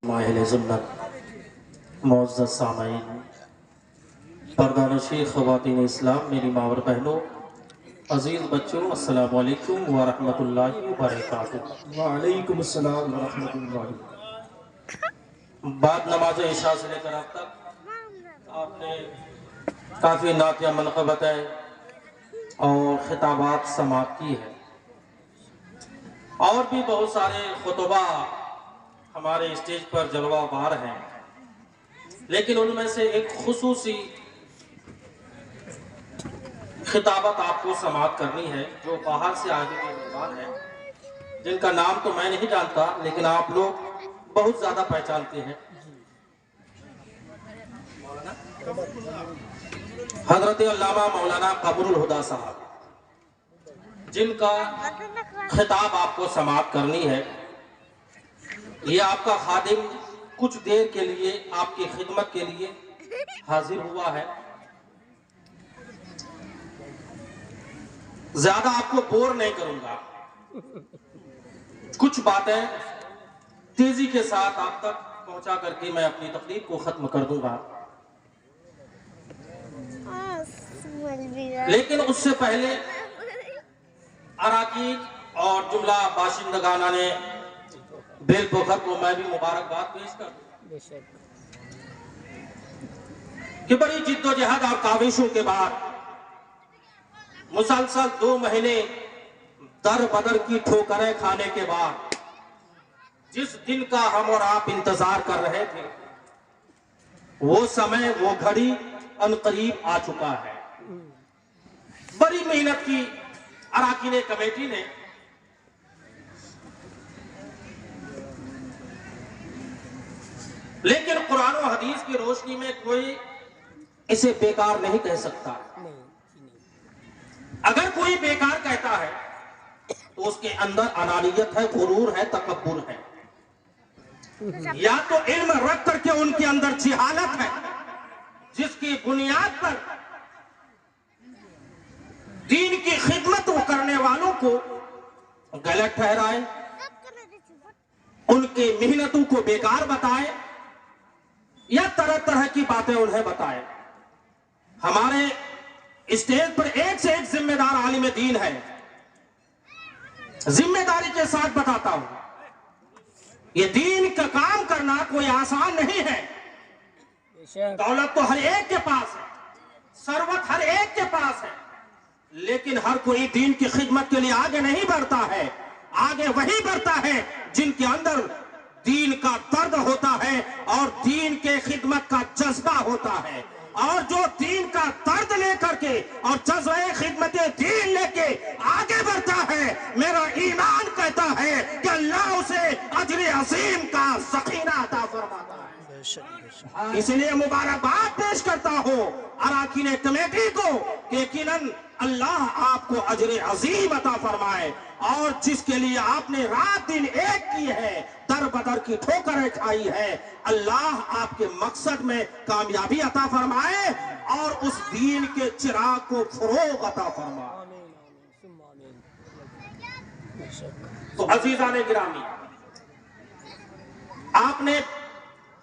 اہل سنت معزز سامعین، پردہ نشین خواتین اسلام، میری ماں اور بہنوں، عزیز بچوں، السلام علیکم ورحمۃ اللہ وبرکاتہ۔ وعلیکم السلام ورحمۃ اللہ۔ بعد نماز عشاء سے لے کر اب تک آپ نے کافی نعتیہ منقبتیں اور خطابات سماعت کی ہے، اور بھی بہت سارے خطبہ ہمارے اسٹیج پر جلوہ بار ہیں، لیکن ان میں سے ایک خصوصی خطابت آپ کو سماعت کرنی ہے جو باہر سے آئے ہوئے مہمان ہیں، جن کا نام تو میں نہیں جانتا لیکن آپ لوگ بہت زیادہ پہچانتے ہیں۔ حضرت علامہ مولانا قمر الہدیٰ صاحب، جن کا خطاب آپ کو سماعت کرنی ہے۔ یہ آپ کا خادم کچھ دیر کے لیے آپ کی خدمت کے لیے حاضر ہوا ہے۔ زیادہ آپ کو بور نہیں کروں گا، کچھ باتیں تیزی کے ساتھ آپ تک پہنچا کر کے میں اپنی تقریر کو ختم کر دوں گا، لیکن اس سے پہلے اراکین اور جملہ باشندگانہ نے بیل پوکھر کو میں بھی مبارکباد پیش کر دوں کہ بڑی جد و جہد اور کاوشوں کے بعد مسلسل 2 مہینے در بدر کی ٹھوکریں کھانے کے بعد جس دن کا ہم اور آپ انتظار کر رہے تھے، وہ سمے، وہ گھڑی عنقریب آ چکا ہے۔ بڑی محنت کی اراکین کمیٹی نے، لیکن قرآن و حدیث کی روشنی میں کوئی اسے بیکار نہیں کہہ سکتا۔ اگر کوئی بیکار کہتا ہے تو اس کے اندر انانیت ہے، غرور ہے، تکبر ہے، یا تو علم رکھ کر کے ان کے اندر جہالت ہے جس کی بنیاد پر دین کی خدمت کرنے والوں کو غلط ٹھہرائے، ان کی محنتوں کو بیکار بتائے، یا طرح طرح کی باتیں انہیں بتائے۔ ہمارے اسٹیج پر ایک سے ایک ذمہ دار عالم دین ہے، ذمہ داری کے ساتھ بتاتا ہوں، یہ دین کا کام کرنا کوئی آسان نہیں ہے۔ دولت تو ہر ایک کے پاس ہے، ثروت ہر ایک کے پاس ہے، لیکن ہر کوئی دین کی خدمت کے لیے آگے نہیں بڑھتا ہے۔ آگے وہی بڑھتا ہے جن کے اندر دین کا درد ہوتا ہے اور دین کے خدمت کا جذبہ ہوتا ہے، اور جو دین کا درد لے کر کے اور جذبہ خدمت دین لے کے آگے بڑھتا ہے، میرا ایمان کہتا ہے کہ اللہ اسے اجر عظیم کا ذخیرہ عطا فرماتا ہے۔ اس لیے مبارکباد پیش کرتا ہوں اراکین کمیٹی کو کہ یقیناً اللہ آپ کو اجر عظیم عطا فرمائے، اور جس کے لیے آپ نے رات دن ایک کی ہے، در بدر کی ٹھوکریں کھائی ہے، اللہ آپ کے مقصد میں کامیابی عطا فرمائے اور اس دین کے چراغ کو فروغ عطا فرمائے۔ تو عزیزان گرامی، آپ نے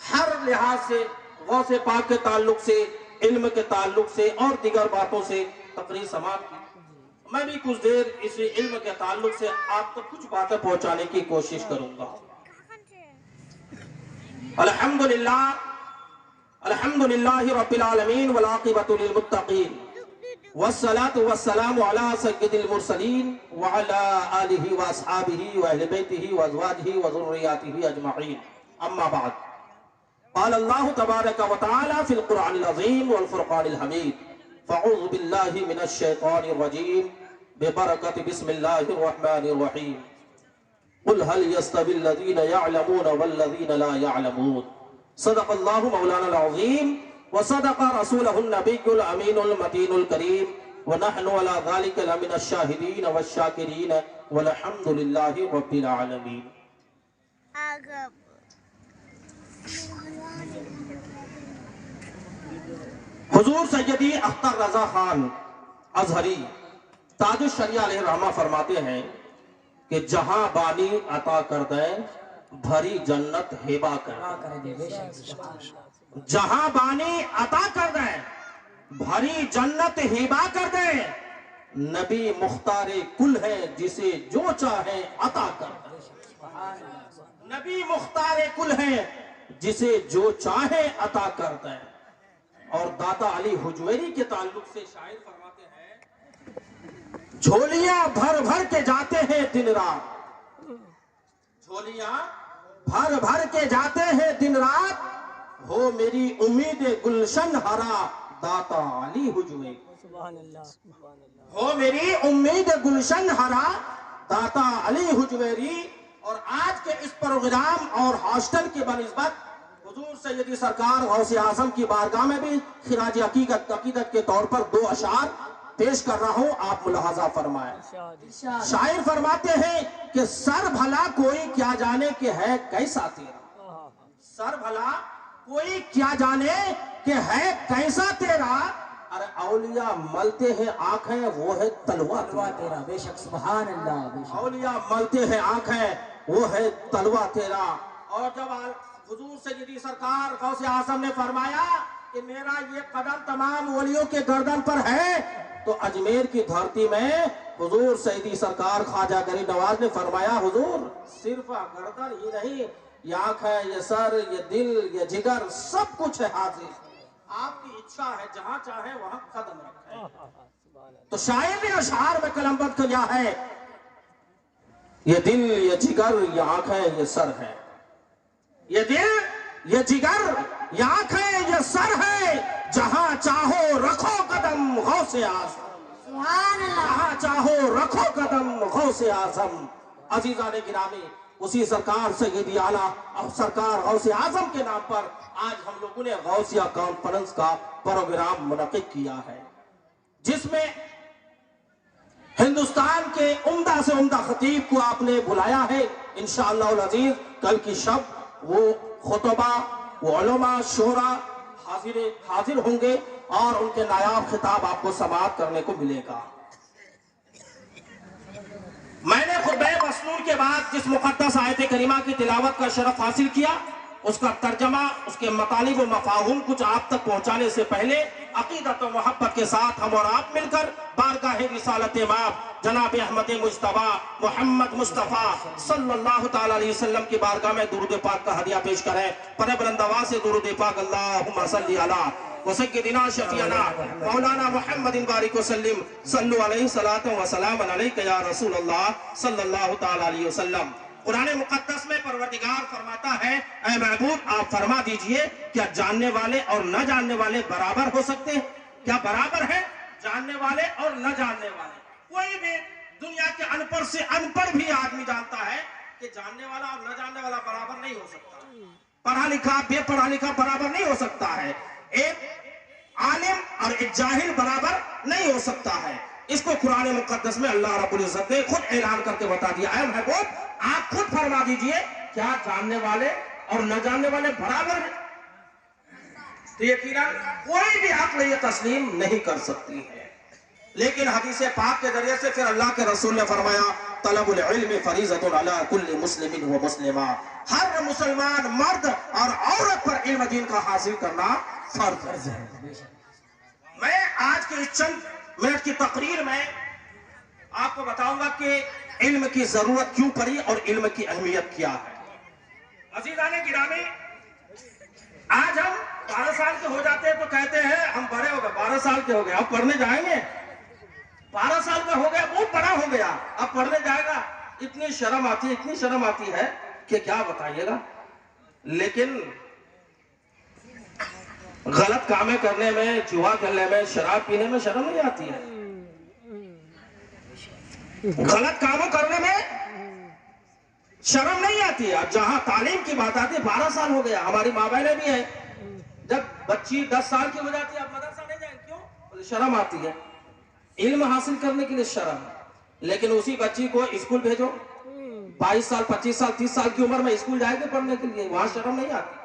ہر لحاظ سے غوث پاک کے تعلق سے، علم کے تعلق سے اور دیگر باتوں سے تقریر سماعت کی۔ میں بھی کچھ دیر اس علم کے تعلق سے آپ تک کچھ باتیں پہنچانے کی کوشش کروں گا۔ الحمدللہ رب العالمین والعاقبۃ للمتقین، والصلاة والسلام علی سید المرسلین وعلی آلہ واصحابہ واہل بیتہ وازواجہ وذریاتہ اجمعین، اما بعد۔ قال اللہ تبارک و تعالی فی القرآن العظیم والفرقان الحمید، فاعوذ باللہ من الشیطان الرجیم، ببرکت بسم اللہ الرحمن الرحیم، قل هل يستوي الذین يعلمون والذین لا يعلمون، صدق اللہ مولانا العظیم وصدق رسولہ النبی الامین المتین الکریم، ونحن على ذلك لمن الشاہدین والشاکرین والحمد للہ رب العالمین۔ حضور سیدی اختر رضا خان ازہری تاج الشریعہ علیہ رحمہ فرماتے ہیں کہ جہاں بانی عطا کر دیں بھری جنت ہیبا کر دے، جہاں بانی عطا کر دے، بھری جنت ہیبا کر دے، نبی مختار کل ہے جسے جو چاہے عطا کر دے، نبی مختار کل ہے جسے جو چاہے عطا کر دے۔ اور داتا علی حجویری کے تعلق سے شاعر فرماتے ہیں، جھولیاں بھر بھر کے جاتے ہیں دن رات، جھولیاں بھر بھر کے جاتے ہیں دن رات، ہو میری امید گلشن ہرا داتا علی حجویری، ہو میری امید گلشن ہرا داتا علی حجویری۔ اور آج کے اس پروگرام اور ہاسٹل کی بنسبت حضور سیدی سرکار غوث اعظم کی بارگاہ میں بھی خراج عقیدت کے طور پر 2 اشعار پیش کر رہا ہوں، آپ ملاحظہ فرمائیں۔ شاعر فرماتے ہیں کہ سر بھلا کوئی کیا جانے کہ ہے کیسا تیرا، سر بھلا کوئی کیا جانے کہ ہے کیسا تیرا، ارے اولیاء ملتے ہیں آنکھیں وہ ہے تلوہ تیرا، بے شک سبحان اللہ، بے شک اولیاء ملتے ہیں آنکھیں وہ ہے تلوہ تیرا۔ اور جب حضور سیدی سرکار غوث اعظم نے فرمایا کہ میرا یہ قدم تمام ولیوں کے گردن پر ہے، تو اجمیر کی دھرتی میں حضور سیدی سرکار خواجہ غریب نواز نے فرمایا، حضور صرف گردن ہی نہیں، یہ آنکھ ہے، یہ سر، یہ دل، یہ جگر، سب کچھ ہے حاضر، آپ کی اچھا ہے جہاں چاہے وہاں قدم رکھیں۔ تو شاعر نے اشعار میں قلم بند کیا ہے، یہ دل، یہ جگر، یہ آنکھ ہے، یہ سر ہے، یہ دل، یہ جگر، یہ آنکھ ہے، یہ سر ہے، جہاں چاہو رکھو قدم غوث اعظم، جہاں چاہو رکھو قدم غوث اعظم۔ عزیزان گرامی، اسی سرکار سیدی اعلیٰ اور سرکار غوث اعظم کے نام پر آج ہم لوگوں نے غوثیہ کانفرنس کا پروگرام منعقد کیا ہے، جس میں ہندوستان کے عمدہ سے عمدہ خطیب کو آپ نے بلایا ہے۔ انشاءاللہ العزیز کل کی شب وہ خطبہ، وہ علماء، شعراء حاضر ہوں گے اور ان کے نایاب خطاب آپ کو سماعت کرنے کو ملے گا۔ میں نے خطبہ مسنون کے بعد جس مقدس آیت کریمہ کی تلاوت کا شرف حاصل کیا، اس کا ترجمہ، اس کے مطالب و مفاہوم کچھ آپ تک پہنچانے سے پہلے عقیدت و محبت کے ساتھ ہم اور آپ مل کر بارگاہ رسالت مآب جناب احمد مجتبیٰ محمد مصطفیٰ صلی اللہ تعالی علیہ وسلم کی بارگاہ میں درود پاک کا ہدیہ پیش کریں۔ پر بلند آواز سے درود پاک، اللہم صلی علی وسیدنا شفیعنا مولانا محمد بارک وسلم، صلو علیہ صلاۃ و سلام علیک یا رسول اللہ صلی اللہ تعالی علیہ وسلم۔ قرآن مقدس میں پروردگار فرماتا ہے، اے محبوب آپ فرما دیجئے کیا جاننے والے اور نہ جاننے والے برابر ہو سکتے ہیں؟ کیا برابر ہے جاننے والے اور نہ جاننے والے؟ کوئی بھی دنیا کے ان پڑھ سے ان پڑھ بھی آدمی جانتا ہے کہ جاننے والا اور نہ جاننے والا برابر نہیں ہو سکتا، پڑھا لکھا بے پڑھا لکھا برابر نہیں ہو سکتا ہے، ایک عالم اور ایک جاہل برابر نہیں ہو سکتا ہے۔ اس کو قرآن مقدس میں اللہ رب العزت نے خود اعلان کر کے بتا دیا، اے محبوب آپ خود فرما دیجئے کیا جاننے والے اور نہ جاننے والے برابر ہیں؟ تو یقیناً کوئی بھی عقل یہ تسلیم نہیں کر سکتی ہے، لیکن حدیث پاک کے ذریعے سے پھر اللہ کے رسول نے فرمایا، طلب العلم فریضۃ علی کل مسلم و مسلمہ، ہر مسلمان مرد اور عورت پر علم دین کا حاصل کرنا فرض ہے۔ میں آج کے اس چند منٹ کی تقریر میں آپ کو بتاؤں گا کہ علم کی ضرورت کیوں پڑی اور علم کی اہمیت کیا ہے۔ عزیزان گرامی، آج ہم 12 سال کے ہو جاتے ہیں تو کہتے ہیں ہم بڑے ہو گئے، 12 سال کے ہو گئے اب پڑھنے جائیں گے، 12 سال کا ہو گیا بہت بڑا ہو گیا اب پڑھنے جائے گا، اتنی شرم آتی ہے کہ کیا بتائیے گا۔ لیکن غلط کامیں کرنے میں، جوا کھیلنے میں، شراب پینے میں شرم نہیں آتی ہے، غلط کاموں کرنے میں شرم نہیں آتی ہے۔ اب جہاں تعلیم کی بات آتی ہے، 12 سال ہو گیا، ہماری ماں بہنیں بھی ہیں، جب بچی 10 سال کی ہو جاتی ہے اب مدرسہ نہیں جائیں، کیوں؟ بولے شرم آتی ہے، علم حاصل کرنے کے لیے شرم ہے۔ لیکن اسی بچی کو اسکول بھیجو، 22 سال 25 سال 30 سال کی عمر میں اسکول جائے گی پڑھنے کے لیے، وہاں شرم نہیں آتی۔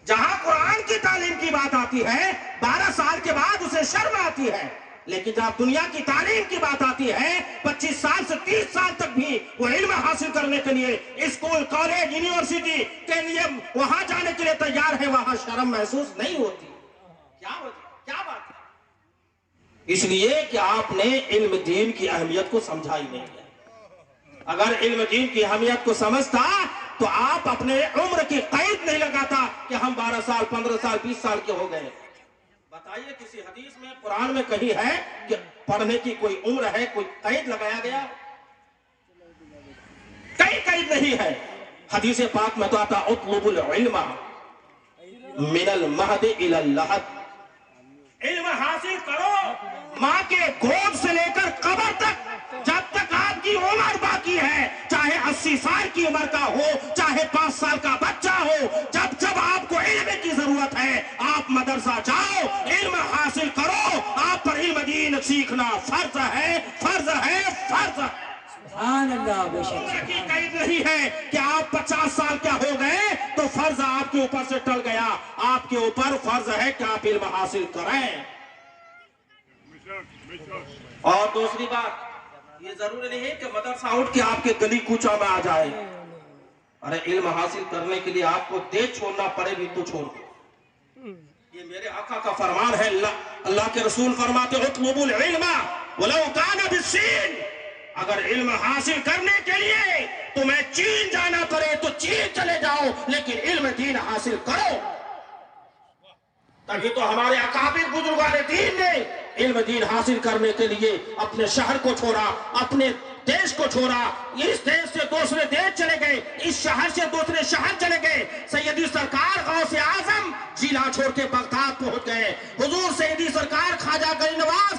جہاں قرآن کی تعلیم کی بات آتی ہے 12 سال کے بعد اسے شرم آتی ہے، لیکن جب دنیا کی تعلیم کی بات آتی ہے 25 سال سے 30 سال تک بھی وہ علم حاصل کرنے کے لیے اسکول کالج یونیورسٹی کے لیے وہاں جانے کے لیے تیار ہے، وہاں شرم محسوس نہیں ہوتی. کیا بات ہے؟ اس لیے کہ آپ نے علم دین کی اہمیت کو سمجھا ہی نہیں ہے. اگر علم دین کی اہمیت کو سمجھتا تو آپ اپنے عمر کی قید نہیں لگاتا کہ ہم 12 سال 15 سال 20 سال کے ہو گئے. بتائیے کسی حدیث میں قرآن میں کہیں ہے کہ پڑھنے کی کوئی عمر ہے، کوئی قید لگایا گیا؟ کئی قید نہیں ہے. حدیث پاک میں تو آتا اطلب العلم من المہد الى اللحد، علم حاصل کرو ماں کے گود سے لے کر قبر تک، جب تک آپ کی عمر باقی ہے، چاہے 80 سال کی عمر کا ہو، چاہے 5 سال کا بچہ ہو، جب آپ کو علم کی ضرورت ہے آپ مدرسہ جاؤ، علم حاصل کرو. آپ پر علم دین سیکھنا فرض ہے، فرض ہے، فرض ہے. سبحان اللہ بے شک. عمر کی قید نہیں ہے کہ آپ 50 سال کیا ہو گئے تو فرض آپ کے اوپر سے ٹل گیا. آپ کے اوپر فرض ہے کہ آپ علم حاصل کریں. اور دوسری بات، یہ ضروری نہیں ہے کہ مدرسہ اٹھ کے آپ کے گلی کوچا میں آ جائے. ارے علم حاصل کرنے کے لیے آپ کو دیش چھوڑنا پڑے بھی تو چھوڑ دو. یہ میرے آقا کا فرمان ہے. اللہ کے رسول فرماتے اطلبوا العلم ولو کان بالصین، اگر علم حاصل کرنے کے لیے تمہیں چین جانا پڑے تو چین چلے جاؤ، لیکن علم دین حاصل کرو. تبھی تو ہمارے اکابر بزرگان دین نے علم دین حاصل کرنے کے لیے اپنے شہر کو چھوڑا، اپنے دیش کو چھوڑا، اس دیش سے دوسرے دیش چلے گئے، اس شہر سے دوسرے شہر چلے گئے. سیدی سرکار غوث اعظم جیلا چھوڑ کے بغداد پہنچ گئے. حضور سیدی سرکار خواجہ غریب نواز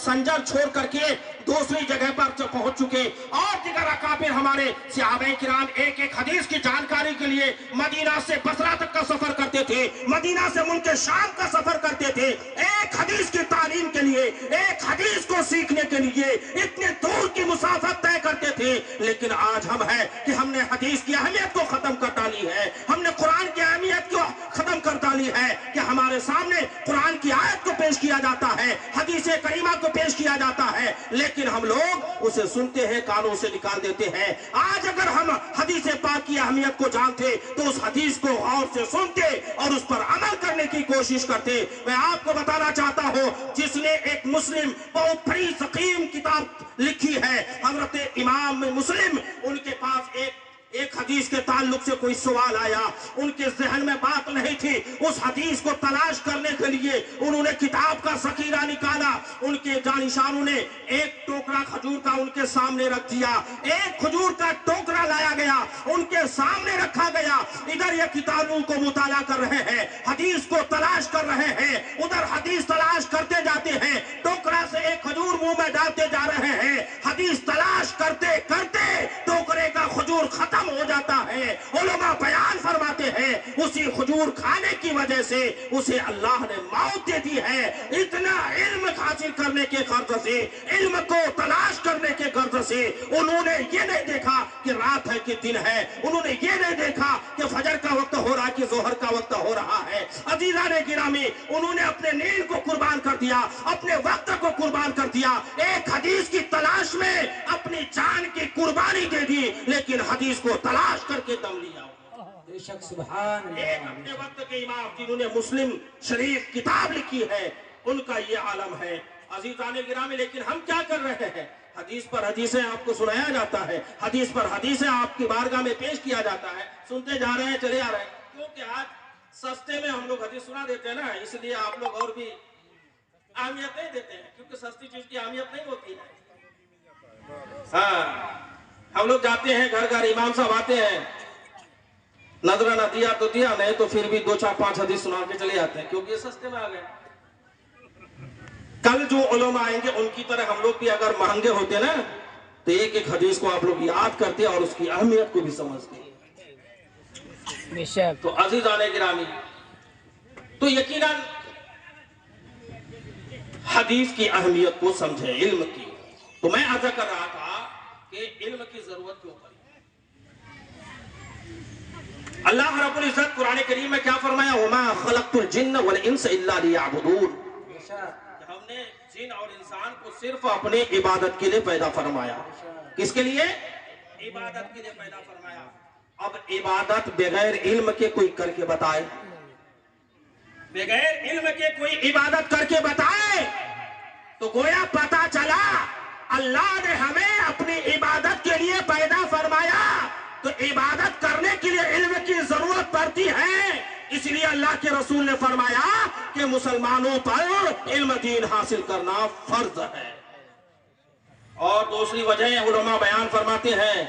سنجر چھوڑ کر کے دوسری جگہ پر پہنچ چکے. اور دیگر اکابر ہمارے صحابہ کرام ایک ایک حدیث کی جانکاری کے لیے مدینہ سے بصرہ تک کا سفر کرتے تھے، مدینہ سے ملک شام کا سفر کرتے تھے. ایک حدیث کی تعلیم کے لیے، ایک حدیث کو سیکھنے کے لیے اتنے دور کی مسافت طے کرتے تھے. لیکن آج ہم ہیں کہ ہم نے حدیث کی اہمیت کو ختم کر ڈالی ہے، ہم نے قرآن کی اہمیت کو ختم کر ڈالی ہے کہ ہمارے سامنے قرآن کی آیت کو پیش کیا جاتا ہے، حدیث کریمہ کو پیش کیا جاتا ہے، لیکن ہم لوگ اسے سنتے ہیں، کانوں سے نکال دیتے ہیں. آج اگر ہم حدیث پاک کی اہمیت کو جانتے تو اس حدیث کو غور سے سنتے اور اس پر عمل کرنے کی کوشش کرتے. میں آپ کو بتانا چاہتا ہوں، جس نے ایک مسلم بہت بڑی ثقیل کتاب لکھی ہے حضرت امام مسلم، ان کے پاس ایک حدیث کے تعلق سے کوئی سوال آیا، ان کے ذہن میں بات نہیں تھی، اس حدیث کو تلاش کرنے کے لیے انہوں نے کتاب کا ذخیرہ نکالا. ان کے جانشانوں نے ایک ٹوکرا کھجور کا ان کے سامنے رکھ دیا، ایک کھجور کا ٹوکرا لایا گیا، ان کے سامنے رکھا گیا. ادھر یہ کتابوں کو مطالعہ کر رہے ہیں، حدیث کو تلاش کر رہے ہیں، ادھر حدیث تلاش کرتے جاتے ہیں، ٹوکرا سے ایک کھجور منہ میں ڈالتے جا رہے ہیں. حدیث تلاش کرتے کرتے ٹوکرے کا کھجور ختم ہو جاتا ہے. علماء بیان فرماتے ہیں اسی کھجور کھانے کی وجہ سے اسے اللہ نے موت دے دی ہے. اتنا علم حاصل کرنے کے غرض سے، علم کو تلاش کرنے کے غرض سے انہوں نے یہ نہیں دیکھا کہ رات ہے کہ دن ہے، انہوں نے یہ نہیں دیکھا کہ فجر کا وقت ہو رہا ہے کہ ظہر کا وقت ہو رہا ہے. عزیزان گرامی، انہوں نے اپنے نیند کو قربان کر دیا، اپنے وقت کو قربان کر دیا، ایک حدیث کی تلاش میں اپنی جان کی قربانی دے دی، لیکن حدیث کو تلاش کر کے دم لیا. بے شک سبحان ایک اللہ. اپنے وقت کے امام جنہوں نے مسلم شریف کتاب لکھی ہے، ان کا یہ عالم ہے. عزیزان گرامی، لیکن ہم کیا کر رہے ہیں؟ حدیث پر حدیثیں آپ کو سنایا جاتا ہے، حدیث پر حدیثیں آپ کی بارگاہ میں پیش کیا جاتا ہے، سنتے جا رہے ہیں، چلے آ رہے ہیں. کیونکہ آج سستے میں ہم لوگ حدیث سنا دیتے ہیں نا، اس لیے آپ لوگ اور بھی اہمیت نہیں دیتے ہیں، کیونکہ سستی چیز کی اہمیت نہیں ہوتی ہے. ہاں، ہم لوگ جاتے ہیں گھر گھر، امام صاحب آتے ہیں، نظرانہ دیا تو دیا، نہیں تو پھر بھی 2 4 5 حدیث سنا کے چلے جاتے ہیں، کیونکہ یہ سستے میں آ گئے. کل جو علماء آئیں گے ان کی طرح ہم لوگ بھی اگر مہنگے ہوتے نا تو ایک ایک حدیث کو آپ لوگ یاد کرتے اور اس کی اہمیت کو بھی سمجھتے. تو عزیزان گرامی، تو یقیناً حدیث کی اہمیت کو سمجھے، علم کی. تو میں عرض کر رہا تھا کہ علم کی ضرورت کیوں پڑی. اللہ رب العزت قرآن کریم میں کیا فرمایا؟ وَمَا خَلَقْتُ الْجِنَّ وَالْإِنسَ إِلَّا لِيَعْبُدُونَ. ہم نے جن اور انسان کو صرف اپنی عبادت کے لیے پیدا فرمایا. کس کے لیے؟ عبادت کے لیے پیدا فرمایا. اب عبادت بغیر علم کے کوئی کر کے بتائے، بغیر علم کے کوئی عبادت کر کے بتائے تو گویا پتا چلا اللہ نے ہمیں اپنی عبادت کے لیے پیدا فرمایا تو عبادت کرنے کے لیے علم کی ضرورت پڑتی ہے. اس لیے اللہ کے رسول نے فرمایا کہ مسلمانوں پر علم دین حاصل کرنا فرض ہے. اور دوسری وجہ علماء بیان فرماتے ہیں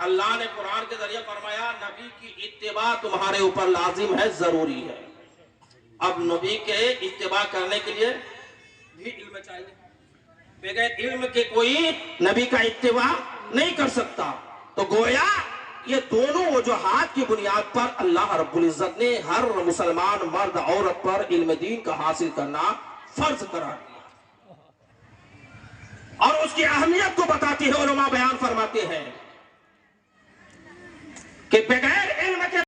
اللہ نے قرآن کے ذریعے فرمایا نبی کی اتباع تمہارے اوپر لازم ہے، ضروری ہے. اب نبی کے اتباع کرنے کے لیے بھی علم چاہیے. بغیر علم کے کوئی نبی کا اتباع نہیں کر سکتا. تو گویا یہ دونوں وجوہات کی بنیاد پر اللہ رب العزت نے ہر مسلمان مرد عورت پر علم دین کا حاصل کرنا فرض قرار دیا. اور اس کی اہمیت کو بتاتی ہے علماء بیان فرماتے ہیں کہ بغیر علم کے